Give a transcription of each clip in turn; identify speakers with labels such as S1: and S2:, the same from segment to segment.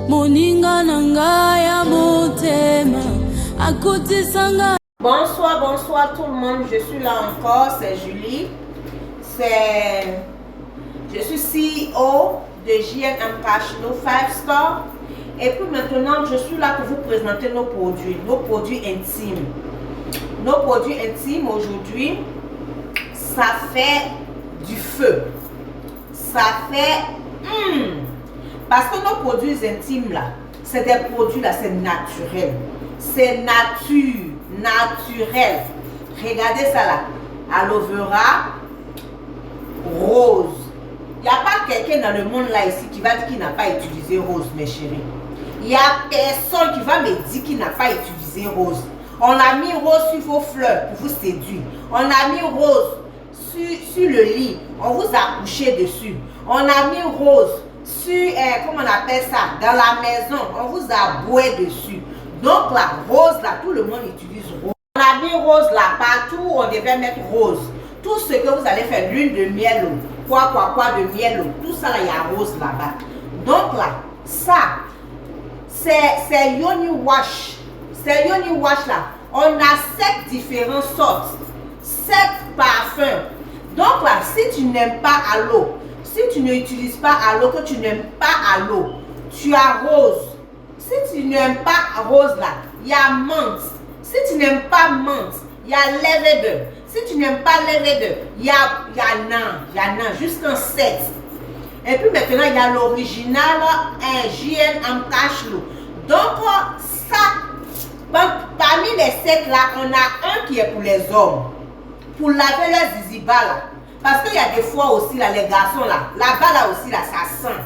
S1: Moninga nanga ya motema akutisanga.
S2: Bonsoir, bonsoir tout le monde. Je suis là encore, c'est Julie. Je suis CEO de JNM Cash, nos 5 stars. Et puis maintenant, je suis là pour vous présenter nos produits intimes. Nos produits intimes aujourd'hui, ça fait du feu. Ça fait... Parce que nos produits intimes là, c'est des produits là, c'est naturel. C'est naturel. Regardez ça là. Aloe vera rose. Il n'y a pas quelqu'un dans le monde là ici qui va dire qu'il n'a pas utilisé rose, mes chéris. Il n'y a personne qui va me dire qu'il n'a pas utilisé rose. On a mis rose sur vos fleurs pour vous séduire. On a mis rose sur le lit. On vous a couché dessus. On a mis rose sur, comment on appelle ça, dans la maison. On vous a boué dessus. Donc la rose là, tout le monde utilise rose. On a mis rose là partout, on devait mettre rose. Tout ce que vous allez faire, lune de miel, quoi de miel, tout ça là, il y a rose là-bas. Donc là, ça, c'est Yoni Wash. C'est Yoni Wash là. On a 7 différentes sortes, 7 parfums. Donc là, si tu n'aimes pas à l'eau, si tu n'utilises pas à l'eau, que tu n'aimes pas à l'eau, tu as rose. Si tu n'aimes pas rose là, il y a menthe. Si tu n'aimes pas menthe, il y a lavender. Si tu n'aimes pas lavender, il y a nan, jusqu'en 7. Et puis maintenant, il y a l'original JNM Cash. Donc ça, parmi les 7 là, on a un qui est pour les hommes. Pour laver les ziziba là. Parce qu'il y a des fois aussi là, les garçons là-bas là aussi là, ça sent.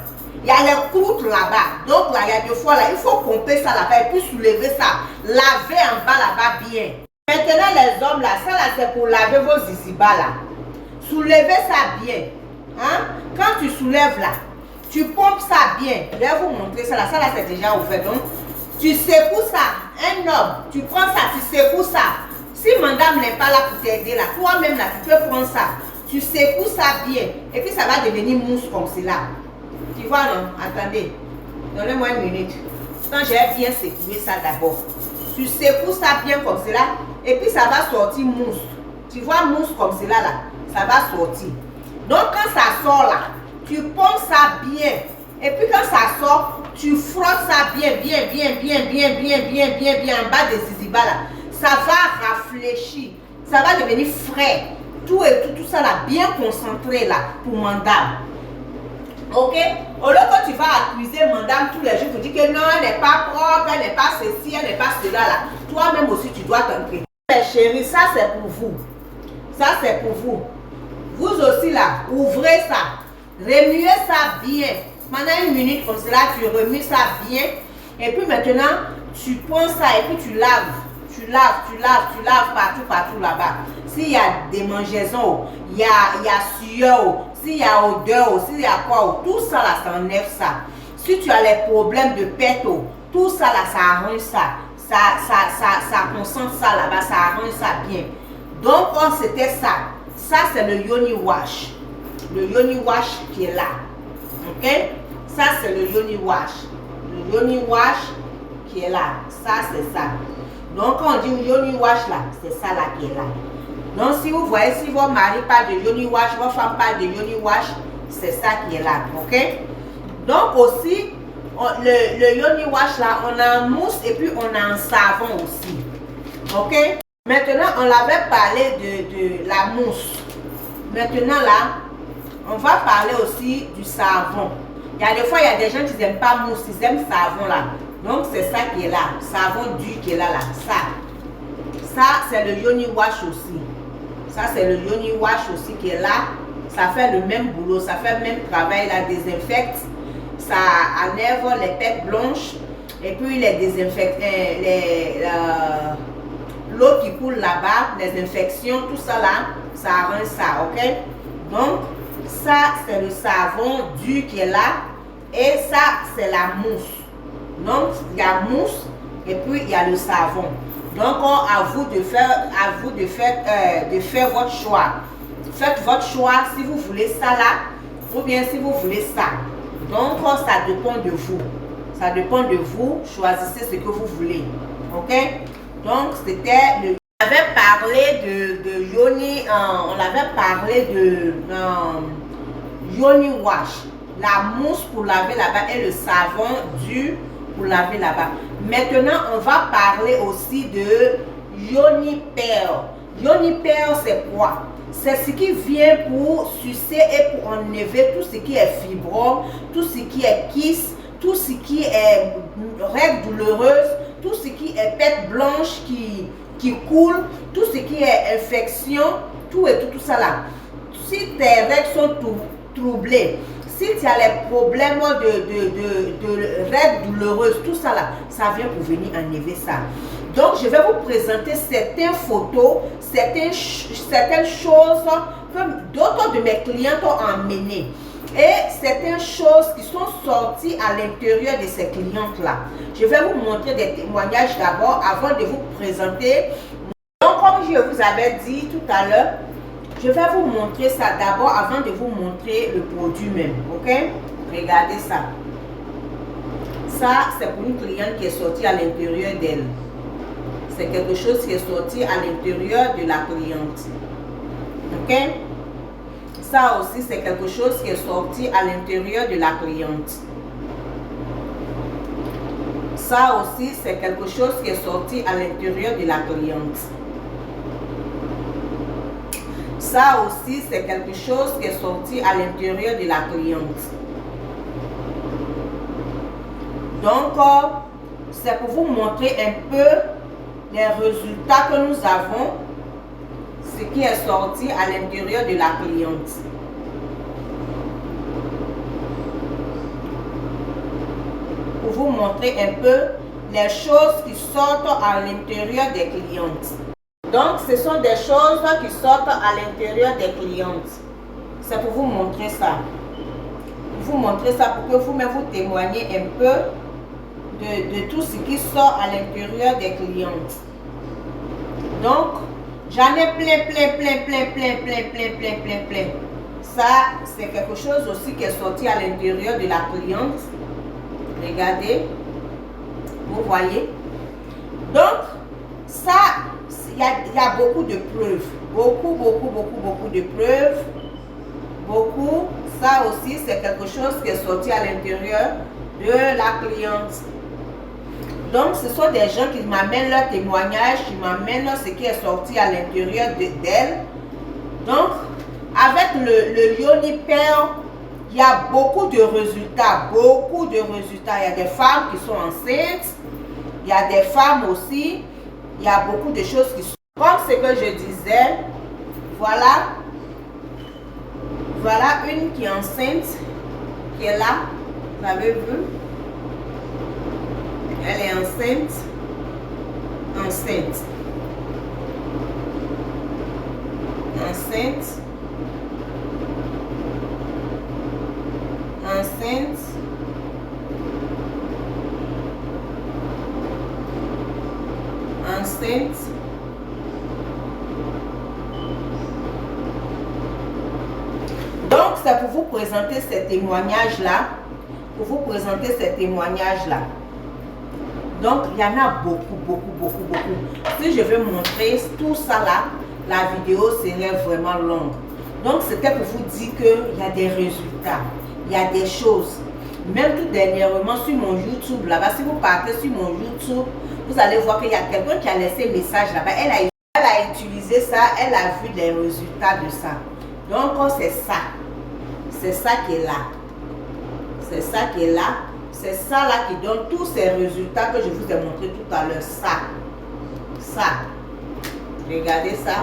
S2: Il y a les croûtes là-bas. Donc là, il y a des fois là, il faut pomper ça là-bas et puis soulever ça. Laver en bas là-bas bien. Maintenant les hommes là, ça là c'est pour laver vos ziziba là. Soulevez ça bien. Hein? Quand tu soulèves là, tu pompes ça bien. Je vais vous montrer ça là. Ça là c'est déjà ouvert. Donc tu secoues ça. Un homme, tu prends ça, tu secoues ça. Si madame n'est pas là pour t'aider là, toi-même là, tu peux prendre ça. Tu secoues ça bien. Et puis ça va devenir mousse comme cela. Tu vois non? Attendez. Donnez-moi une minute. Quand j'ai bien secoué ça d'abord. Tu secoues ça bien comme cela. Et puis ça va sortir mousse. Tu vois mousse comme cela là. Ça va sortir. Donc quand ça sort là, tu pompes ça bien. Et puis quand ça sort, tu frottes ça bien en bas des ziziba là. Ça va rafraîchir. Ça va devenir frais. Tout ça là, bien concentré là pour madame. Ok? Au lieu que tu vas accuser madame tous les jours pour dire que non, elle n'est pas propre, elle n'est pas ceci, elle n'est pas cela là. Toi-même aussi, tu dois t'entraîner. Mes chéris, ça c'est pour vous. Ça c'est pour vous. Vous aussi là, ouvrez ça. Remuez ça bien. Pendant une minute comme cela, tu remues ça bien. Et puis maintenant, tu prends ça et puis tu laves. Tu laves partout là-bas. S'il y a des mangeaisons, il y a sueur, s'il y a odeur, s'il y a quoi, tout ça là, ça enlève ça. Si tu as les problèmes de pète, tout ça là, ça arrange ça. Ça concentre ça là-bas, ça arrange ça bien. Donc, c'était ça. Ça, c'est le Yoni Wash. Le Yoni Wash qui est là. Ok? Ça, c'est le Yoni Wash. Le Yoni Wash qui est là. Ça, c'est ça. Donc, quand on dit Yoni Wash là, c'est ça là qui est là. Donc, si vous voyez, si votre mari parle de Yoni Wash, votre femme parle de Yoni Wash, c'est ça qui est là. Ok? Donc, aussi, le Yoni Wash là, on a en mousse et puis on a en savon aussi. Ok? Maintenant, on avait parlé de la mousse. Maintenant là, on va parler aussi du savon. Il y a des fois, il y a des gens qui n'aiment pas mousse, ils aiment savon là. Donc c'est ça qui est là, savon dur qui est là, ça c'est le Yoni Wash aussi. Ça c'est le Yoni Wash aussi qui est là. Ça fait le même boulot, ça fait le même travail, la désinfecte. Ça enlève les pètes blanches et puis les désinfecte, l'eau qui coule là-bas, les infections, tout ça là, ça arrange ça, ok? Donc ça c'est le savon dur qui est là et ça c'est la mousse. Donc, il y a mousse et puis il y a le savon. Donc, à vous de faire votre choix. Faites votre choix si vous voulez ça là ou bien si vous voulez ça. Donc, ça dépend de vous. Ça dépend de vous. Choisissez ce que vous voulez. Ok? Donc, c'était le... On avait parlé de Yoni, on avait parlé de Yoni Wash, la mousse pour laver là-bas et le savon dur pour laver là-bas. Maintenant, on va parler aussi de Yoni Pearl. Yoni Pearl, c'est quoi? C'est ce qui vient pour sucer et pour enlever tout ce qui est fibrome, tout ce qui est kiss, tout ce qui est règles douloureuses, tout ce qui est pète blanche qui coule, tout ce qui est infection, tout ça là. Si tes règles sont troublées, si tu as les problèmes de règles douloureuses, tout ça là, ça vient pour venir enlever ça. Donc, je vais vous présenter certaines photos, certaines choses que d'autres de mes clients ont emmenées. Et certaines choses qui sont sorties à l'intérieur de ces clientes-là. Je vais vous montrer des témoignages d'abord avant de vous présenter. Donc, comme je vous avais dit tout à l'heure, je vais vous montrer ça d'abord avant de vous montrer le produit même. Ok? Regardez ça. Ça, c'est pour une cliente qui est sortie à l'intérieur d'elle. C'est quelque chose qui est sorti à l'intérieur de la cliente. Ok? Ça aussi, c'est quelque chose qui est sorti à l'intérieur de la cliente. Ça aussi, c'est quelque chose qui est sorti à l'intérieur de la cliente. Ça aussi, c'est quelque chose qui est sorti à l'intérieur de la cliente. Donc, c'est pour vous montrer un peu les résultats que nous avons, ce qui est sorti à l'intérieur de la cliente. Pour vous montrer un peu les choses qui sortent à l'intérieur des clientes. Donc, ce sont des choses qui sortent à l'intérieur des clientes. C'est pour vous montrer ça. Pour vous montrer ça, pour que vous-même vous témoignez un peu de tout ce qui sort à l'intérieur des clientes. Donc, j'en ai plein. Ça, c'est quelque chose aussi qui est sorti à l'intérieur de la cliente. Regardez. Vous voyez. Donc, ça, il y a beaucoup de preuves. Beaucoup de preuves. Beaucoup. Ça aussi, c'est quelque chose qui est sorti à l'intérieur de la cliente. Donc, ce sont des gens qui m'amènent leurs témoignages, qui m'amènent ce qui est sorti à l'intérieur d'elle. Donc, avec le Yoni Pearl, il y a beaucoup de résultats. Beaucoup de résultats. Il y a des femmes qui sont enceintes. Il y a des femmes aussi. Il y a beaucoup de choses qui sont... Comme ce que je disais, voilà. Voilà une qui est enceinte, qui est là. Vous avez vu? Elle est enceinte. Enceinte. Donc, c'est pour vous présenter ces témoignages-là. Donc, il y en a beaucoup. Si je veux montrer tout ça là, la vidéo serait vraiment longue. Donc, c'était pour vous dire qu'il y a des résultats. Il y a des choses. Même tout dernièrement sur mon YouTube là-bas, si vous partez sur mon YouTube, vous allez voir qu'il y a quelqu'un qui a laissé un message là-bas. Elle a utilisé ça, elle a vu les résultats de ça. Donc, c'est ça. C'est ça qui est là. C'est ça qui est là. C'est ça là qui donne tous ces résultats que je vous ai montré tout à l'heure. Ça. Regardez ça.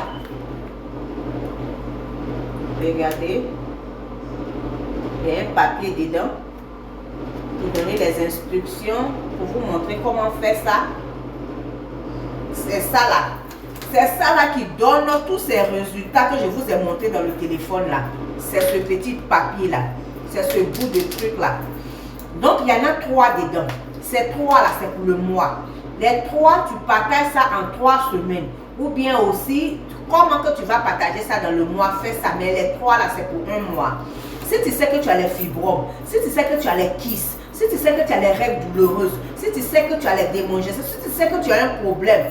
S2: Regardez. Il y a un papier dedans. Pour donner les instructions. Pour vous montrer comment faire ça. C'est ça là. C'est ça là qui donne tous ces résultats que je vous ai montré dans le téléphone là. C'est ce petit papier là. C'est ce bout de truc là. Donc, il y en a 3 dedans. Ces 3 là, c'est pour le mois. Les 3, tu partages ça en 3 semaines. Ou bien aussi, comment que tu vas partager ça dans le mois, fais ça. Mais les 3 là, c'est pour un mois. Si tu sais que tu as les fibromes, si tu sais que tu as les kisses, si tu sais que tu as les règles douloureuses, si tu sais que tu as les démangeaisons, si tu sais que tu as un problème,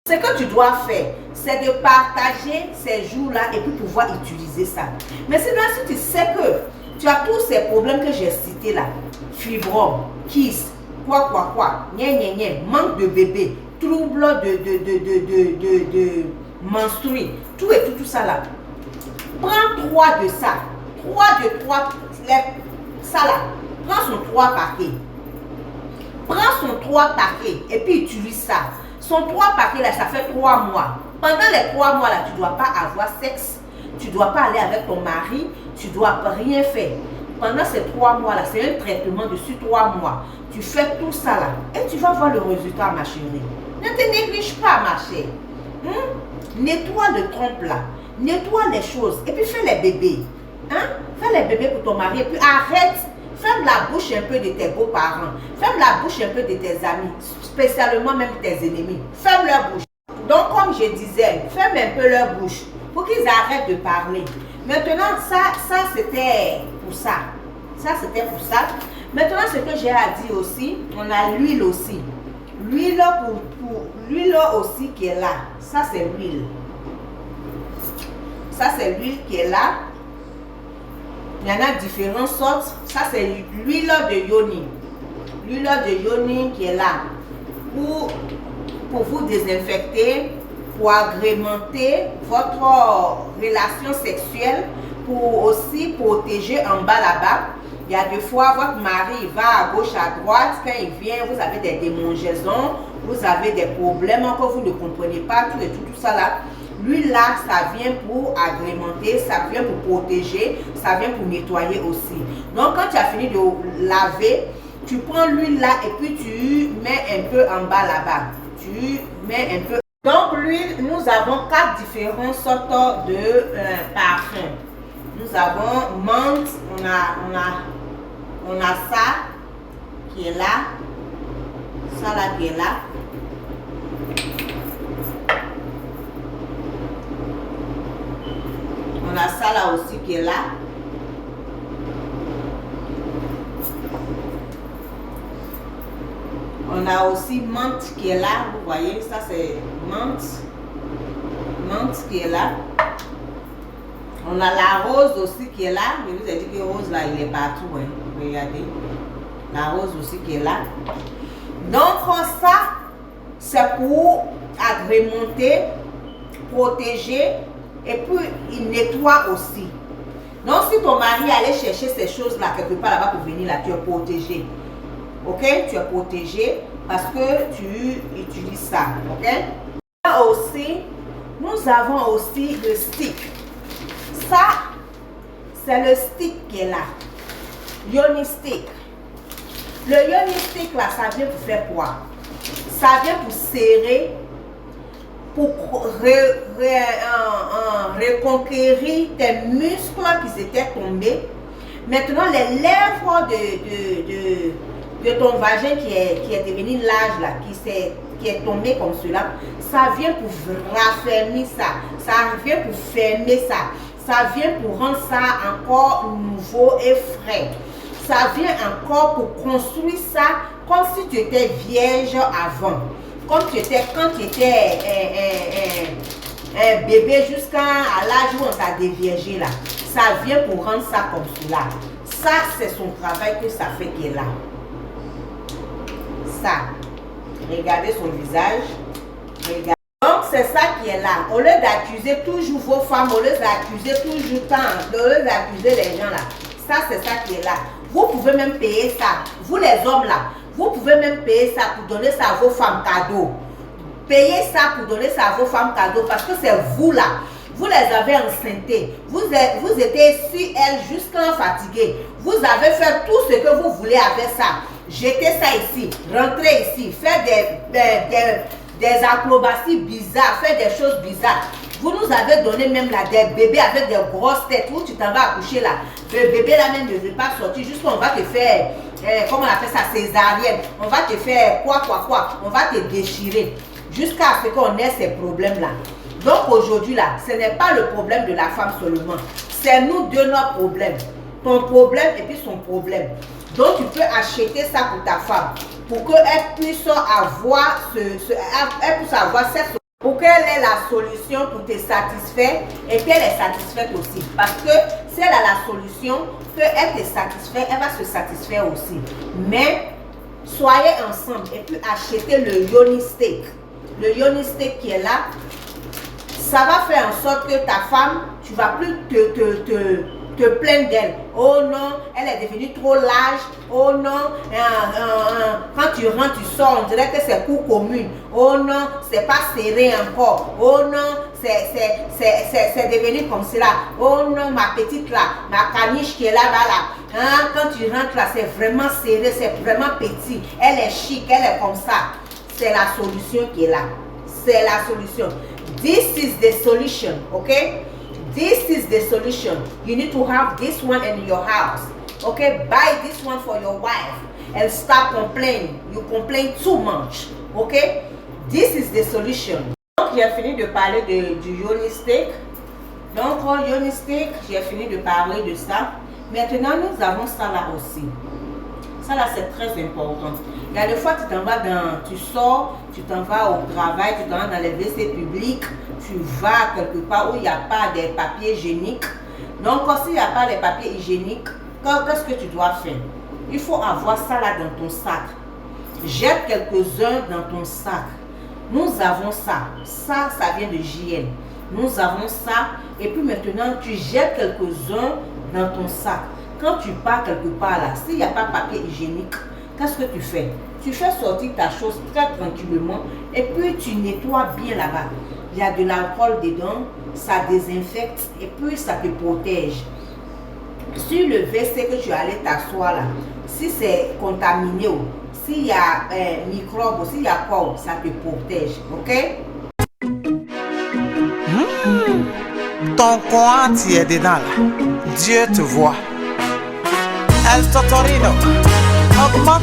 S2: ce que tu dois faire, c'est de partager ces jours-là et puis pouvoir utiliser ça. Mais sinon, si tu sais que tu as tous ces problèmes que j'ai cités là, fibrome, kyste, quoi, manque de bébé, trouble de menstrues, tout ça là. Prends 3 de ça. 3 ça là. Prends son 3 paquets. Prends son 3 paquets et puis utilise ça. Son 3 paquets là, ça fait 3 mois. Pendant les 3 mois là, tu ne dois pas avoir sexe. Tu ne dois pas aller avec ton mari. Tu ne dois rien faire. Pendant ces 3 mois là, c'est un traitement dessus 3 mois. Tu fais tout ça là et tu vas voir le résultat, ma chérie. Ne te néglige pas, ma chère. Nettoie le trompe là. Nettoie les choses et puis fais les bébés. Fais les bébés pour ton mari et puis arrête. Ferme la bouche un peu de tes beaux-parents. Ferme la bouche un peu de tes amis. Spécialement même tes ennemis. Ferme leur bouche. Donc comme je disais, ferme un peu leur bouche pour qu'ils arrêtent de parler. Maintenant, ça c'était pour ça. Ça c'était pour ça. Maintenant, ce que j'ai à dire aussi, on a l'huile aussi. L'huile l'huile aussi qui est là. Ça c'est l'huile. Ça c'est l'huile qui est là. Il y en a différentes sortes. Ça c'est l'huile de yoni. L'huile de yoni qui est là. Pour vous désinfecter, pour agrémenter votre relation sexuelle, pour aussi protéger en bas là-bas. Il y a des fois, votre mari va à gauche, à droite. Quand il vient, vous avez des démangeaisons, vous avez des problèmes que vous ne comprenez pas, tout ça là. L'huile là, ça vient pour agrémenter, ça vient pour protéger, ça vient pour nettoyer aussi. Donc, quand tu as fini de laver, tu prends l'huile là et puis tu mets un peu en bas là-bas. Tu mets un peu. Donc, l'huile, nous avons 4 différentes sortes de parfums. Nous avons menthe, on a ça qui est là, ça là qui est là. On a ça là aussi qui est là. On a aussi menthe qui est là, vous voyez, ça c'est menthe. Menthe qui est là. On a la rose aussi qui est là. Je vous ai dit que rose là, il est partout. Hein. Regardez. La rose aussi qui est là. Donc ça, c'est pour agrémenter, protéger et puis il nettoie aussi. Donc si ton mari allait chercher ces choses-là quelque part là-bas pour venir là, tu es protégé. Ok? Tu es protégé parce que tu utilises ça. Ok? Là aussi, nous avons aussi le stick. Ça, c'est le stick qui est là. Yoni stick. Le yoni stick là, ça vient pour faire quoi? Ça vient pour serrer, pour reconquérir tes muscles qui étaient tombés. Maintenant, les lèvres de ton vagin qui est devenu large là, qui est tombé comme cela, ça vient pour raffermir ça. Ça vient pour fermer ça. Ça vient pour rendre ça encore nouveau et frais. Ça vient encore pour construire ça comme si tu étais vierge avant. Comme tu étais, quand tu étais un bébé jusqu'à l'âge où on t'a déviergé là. Ça vient pour rendre ça comme cela. Ça, c'est son travail que ça fait qui est là. Ça. Regardez son visage. Regardez. Donc, c'est ça qui est là. Au lieu d'accuser toujours vos femmes, au lieu d'accuser toujours tant, au lieu d'accuser les gens là, ça, c'est ça qui est là. Vous pouvez même payer ça. Vous, les hommes là, vous pouvez même payer ça pour donner ça à vos femmes cadeaux. Payez ça pour donner ça à vos femmes cadeaux parce que c'est vous là. Vous les avez enceintés. Vous étiez sur elles jusqu'à fatiguées. Vous avez fait tout ce que vous voulez avec ça. Jetez ça ici. Rentrez ici. Faites des acrobaties bizarres. Faites des choses bizarres. Vous nous avez donné même là des bébés avec des grosses têtes où tu t'en vas accoucher là. Le bébé là même ne veut pas sortir. Juste qu'on va te faire, comment on appelle ça, césarienne. On va te faire quoi. On va te déchirer. Jusqu'à ce qu'on ait ces problèmes là. Donc aujourd'hui là, ce n'est pas le problème de la femme seulement. C'est nous deux notre problème. Ton problème et puis son problème. Donc, tu peux acheter ça pour ta femme. Pour qu'elle puisse avoir cette pour qu'elle ait la solution pour te satisfaire et qu'elle est satisfaite aussi. Parce que si elle a la solution, qu'elle te satisfait, elle va se satisfaire aussi. Mais soyez ensemble et puis achetez le Yoni Steak. Le Yoni Steak qui est là, ça va faire en sorte que ta femme, tu vas plus te plaindre d'elle. Oh non, elle est devenue trop large. Oh non, quand tu rentres, tu sors, on dirait que c'est cour commune. Oh non, c'est pas serré encore. Oh non, c'est devenu comme cela. Oh non, ma petite là, ma caniche qui est là, hein, quand tu rentres là, c'est vraiment serré, c'est vraiment petit. Elle est chic, elle est comme ça. C'est la solution qui est là. C'est la solution. This is the solution, okay? This is the solution. You need to have this one in your house. Okay, buy this one for your wife and stop complaining. You complain too much. Okay, this is the solution. Donc, j'ai fini de parler du Yoni Steak. Donc, Yoni Steak, j'ai fini de parler de ça. Maintenant, nous avons ça là aussi. Ça là, c'est très important. Il y a des fois, tu sors, tu t'en vas au travail, tu t'en vas dans les WC publics, tu vas quelque part où il n'y a pas de papiers hygiéniques. Donc, s'il n'y a pas de papiers hygiéniques, qu'est-ce que tu dois faire? Il faut avoir ça là dans ton sac. Jette quelques-uns dans ton sac. Nous avons ça. Ça vient de JL. Nous avons ça. Et puis maintenant, tu jettes quelques-uns dans ton sac. Quand tu pars quelque part là, s'il n'y a pas de papier hygiénique, qu'est-ce que tu fais? Tu fais sortir ta chose très tranquillement et puis tu nettoies bien là-bas. Il y a de l'alcool dedans, ça désinfecte et puis ça te protège. Sur le WC que tu allais t'asseoir là, si c'est contaminé ou s'il y a microbes, s'il y a quoi, ça te protège, ok?
S3: Ton coin, tu es dedans là. Dieu te voit. El Totorino. Augmente